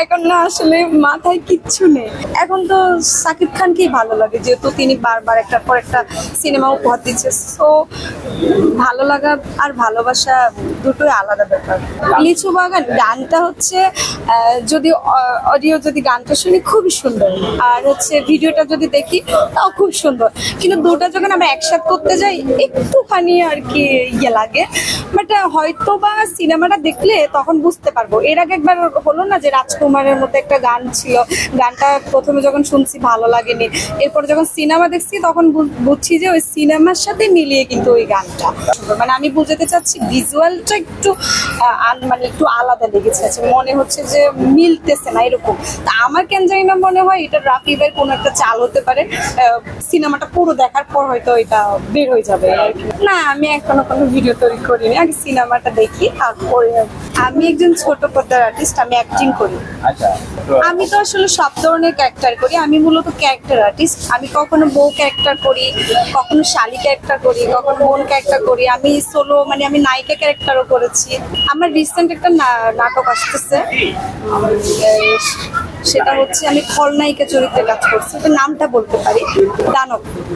এখন না আসলে মাথায় কিচ্ছু নেই। এখন তো শাকিব খানকেই ভালো লাগে, যেহেতু তিনি বারবার একটার পর একটা সিনেমা উপহার দিচ্ছে। সো ভালো লাগা আর ভালোবাসা দুটোই আলাদা ব্যাপার। লিচু বাগান গানটা হচ্ছে যদি অডিও যদি গানটা শুনি খুবই সুন্দর, আর হচ্ছে ভিডিওটা যদি দেখি তাও খুব সুন্দর, কিন্তু দুটো যখন আমরা একসাথে করতে যাই একটুখানি আর কি ইয়ে লাগে। বাট হয়তো বা সিনেমাটা দেখলে তখন বুঝতে পারবো। এর আগে একবার হলো না যে রাজকুমারের মধ্যে একটা গান ছিল, গানটা প্রথমে যখন শুনছি ভালো লাগেনি, এরপরে যখন সিনেমা দেখছি তখন বুঝছি যে ওই সিনেমার সাথে মিলিয়ে কিন্তু ওই গানটা মানে আমি বুঝাতে চাচ্ছি ভিজুয়ালটা একটু মানে একটু আলাদা লেগেছে, মনে হচ্ছে যে মিলতেছে না এরকম। তা আমার কেন জানি না মনে হয় এটা রাফি ভাইয়ের কোনো একটা চাল হতে পারে, সিনেমাটা পুরো দেখার পর হয়তো এটা বের হয়ে যাবে আর কি। না, আমি এখনো কোনো ভিডিও তৈরি করিনি, আগে সিনেমাটা দেখি তারপরে। আমি একজন ছোট পর্দার আর্টিস্ট, আমি অ্যাক্টিং করি। আমি তো আসলে সব ধরনের ক্যারেক্টার করি, আমি মূলত ক্যারেক্টার আর্টিস্ট। আমি কখনো বউ ক্যারেক্টার করি, কখনো শালি ক্যারেক্টার করি, কখনো বোন ক্যারেক্টার করি, আমি সোলো মানে আমি নায়িকা ক্যারেক্টারও করেছি। আমার রিসেন্ট একটা নাটক আসতেছে, সেটা হচ্ছে আমি খলনায়িকা চরিত্রে কাজ করছি, তো নামটা বলতে পারি, দানব।